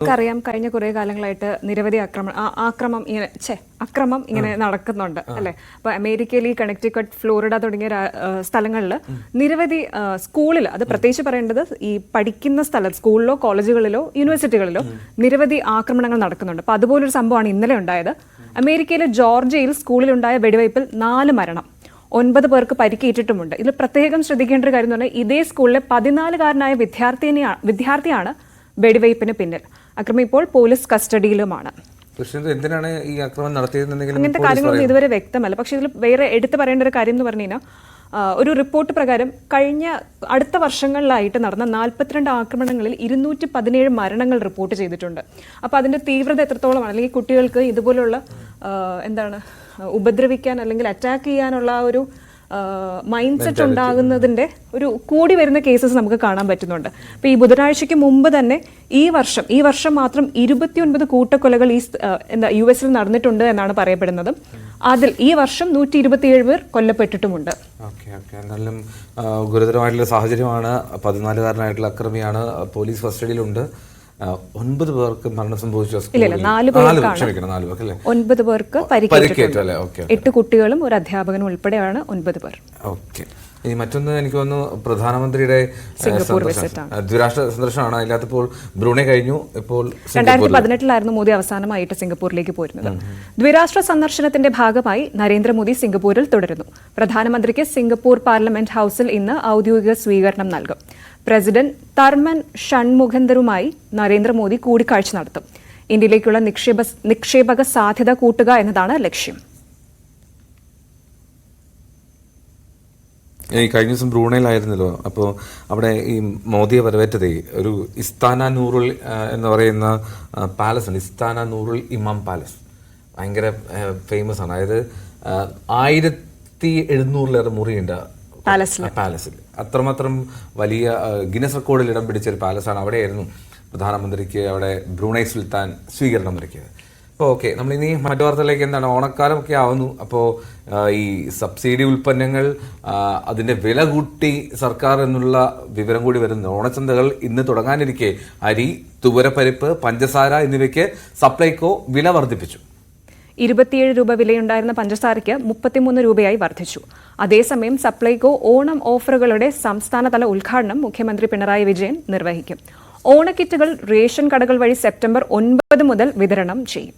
നമുക്കറിയാം കഴിഞ്ഞ കുറേ കാലങ്ങളായിട്ട് നിരവധി അക്രമം ഇങ്ങനെ നടക്കുന്നുണ്ട് അല്ലെ. അപ്പൊ അമേരിക്കയിൽ ഈ കണക്ടിക്കട്ട്, ഫ്ലോറിഡ തുടങ്ങിയ സ്ഥലങ്ങളിൽ നിരവധി സ്കൂളിൽ, അത് പ്രത്യേകിച്ച് പറയേണ്ടത് ഈ പഠിക്കുന്ന സ്ഥലം, സ്കൂളിലോ കോളേജുകളിലോ യൂണിവേഴ്സിറ്റികളിലോ നിരവധി ആക്രമണങ്ങൾ നടക്കുന്നുണ്ട്. അപ്പൊ അതുപോലൊരു സംഭവമാണ് ഇന്നലെ ഉണ്ടായത്. അമേരിക്കയിലെ ജോർജിയയിൽ സ്കൂളിലുണ്ടായ വെടിവയ്പിൽ 4 മരണം, 9 പേർക്ക് പരിക്കേറ്റിട്ടുമുണ്ട്. ഇതിൽ പ്രത്യേകം ശ്രദ്ധിക്കേണ്ട ഒരു കാര്യം എന്ന് പറഞ്ഞാൽ ഇതേ സ്കൂളിലെ 14-കാരനായ വിദ്യാർത്ഥിയാണ് വെടിവയ്പ്പിന് പിന്നിൽ. അക്രമി ഇപ്പോൾ പോലീസ് കസ്റ്റഡിയിലുമാണ്. എന്തിനാണ് ഈ ആക്രമണം നടത്തിയത്? അങ്ങനത്തെ കാര്യങ്ങളൊന്നും ഇതുവരെ വ്യക്തമല്ല. പക്ഷെ ഇതിൽ വേറെ എടുത്തു പറയേണ്ട ഒരു കാര്യം എന്ന് പറഞ്ഞു കഴിഞ്ഞാൽ, ഒരു റിപ്പോർട്ട് പ്രകാരം അടുത്ത വർഷങ്ങളിലായിട്ട് നടന്ന 42 ആക്രമണങ്ങളിൽ 217 മരണങ്ങൾ റിപ്പോർട്ട് ചെയ്തിട്ടുണ്ട്. അപ്പോൾ അതിന്റെ തീവ്രത എത്രത്തോളമാണ്, അല്ലെങ്കിൽ കുട്ടികൾക്ക് ഇതുപോലുള്ള ഉപദ്രവിക്കാൻ അല്ലെങ്കിൽ അറ്റാക്ക് ചെയ്യാനുള്ള ഒരു മൈൻഡ് സെറ്റ് ഉണ്ടാകുന്നതിന്റെ ഒരു കൂടി വരുന്ന കേസസ് നമുക്ക് കാണാൻ പറ്റുന്നുണ്ട്. അപ്പോൾ ഈ ബുധനാഴ്ചയ്ക്ക് മുമ്പ് തന്നെ ഈ വർഷം മാത്രം 29 കൂട്ടക്കൊലകൾ US നടന്നിട്ടുണ്ട് എന്നാണ് പറയപ്പെടുന്നത്. അതിൽ ഈ വർഷം 127 പേർ കൊല്ലപ്പെട്ടിട്ടുമുണ്ട്. എന്നാലും ഗുരുതരമായിട്ടുള്ള സാഹചര്യമാണ്. 14-കാരനായിട്ടുള്ള അക്രമിയാണ്, പോലീസ് കസ്റ്റഡിയിലുണ്ട്. 9 പേർക്ക് മരണം സംഭവിച്ചു. 4 പേർക്ക് 9 പേർക്ക് പരിക്കേറ്റു. 8 കുട്ടികളും ഒരു അധ്യാപകനും ഉൾപ്പെടെയാണ് 9 പേർ. ഈ മറ്റൊന്ന് എനിക്ക് തോന്നുന്നു പ്രധാനമന്ത്രിയുടെ ദ്വിരാഷ്ട്ര സന്ദർശനമാണ്. അതിനകത്തിപ്പോൾ ബ്രൂണൈ കഴിഞ്ഞു. ഇപ്പോൾ 2018 മോദി അവസാനമായിട്ട് സിംഗപ്പൂരിലേക്ക് പോരുന്നത്. ദ്വിരാഷ്ട്ര സന്ദർശനത്തിന്റെ ഭാഗമായി നരേന്ദ്രമോദി സിംഗപ്പൂരിൽ തുടരുന്നു. പ്രധാനമന്ത്രിക്ക് സിംഗപ്പൂർ പാർലമെന്റ് ഹൌസിൽ ഇന്ന് ഔദ്യോഗിക സ്വീകരണം നൽകും. പ്രസിഡന്റ് തർമൻ ഷൺമുഖന്തറുമായി നരേന്ദ്രമോദി കൂടിക്കാഴ്ച നടത്തും. ഇന്ത്യയിലേക്കുള്ള നിക്ഷേപക സാധ്യത കൂട്ടുക എന്നതാണ് ലക്ഷ്യം. ഈ കഴിഞ്ഞ ദിവസം ബ്രൂണയിലായിരുന്നല്ലോ. അപ്പോൾ അവിടെ ഈ മോദിയെ വരവേറ്റതേ ഒരു ഇസ്താന നൂറുൽ എന്ന് പറയുന്ന പാലസ് ഉണ്ട്. ഇസ്താന നൂറുൽ ഇമാം പാലസ് ഭയങ്കര ഫേമസ് ആണ്. അതായത് 1700-ലേറെ മുറിയുണ്ട് പാലസിൽ. അത്രമാത്രം വലിയ ഗിന്നസ് റെക്കോർഡിൽ ഇടം പിടിച്ചൊരു പാലസാണ്. അവിടെയായിരുന്നു പ്രധാനമന്ത്രിക്ക് അവിടെ ബ്രൂണൈ സുൽത്താൻ സ്വീകരണം ഒരുക്കിയത്. അപ്പോൾ നമ്മളിനി മറ്റു വാർത്തകളിലേക്ക് എന്താണ്, ഓണക്കാലമൊക്കെ ആവുന്നു. അപ്പോൾ ഈ സബ്സിഡി ഉൽപ്പന്നങ്ങൾ അതിൻ്റെ വില കൂട്ടി സർക്കാർ എന്നുള്ള വിവരം കൂടി വരുന്നു. ഓണച്ചന്തകൾ ഇന്ന് തുടങ്ങാനിരിക്കെ അരി, തുവരപ്പരിപ്പ്, പഞ്ചസാര എന്നിവയ്ക്ക് സപ്ലൈകോ വില വർദ്ധിപ്പിച്ചു. 27 രൂപ വിലയുണ്ടായിരുന്ന പഞ്ചസാരയ്ക്ക് 33 രൂപയായി വർദ്ധിച്ചു. അതേസമയം സപ്ലൈകോ ഓണം ഓഫറുകളുടെ സംസ്ഥാനതല ഉദ്ഘാടനം മുഖ്യമന്ത്രി പിണറായി വിജയൻ നിർവഹിക്കും. ഓണക്കിറ്റുകൾ റേഷൻ കടകൾ വഴി സെപ്റ്റംബർ 9 മുതൽ വിതരണം ചെയ്യും.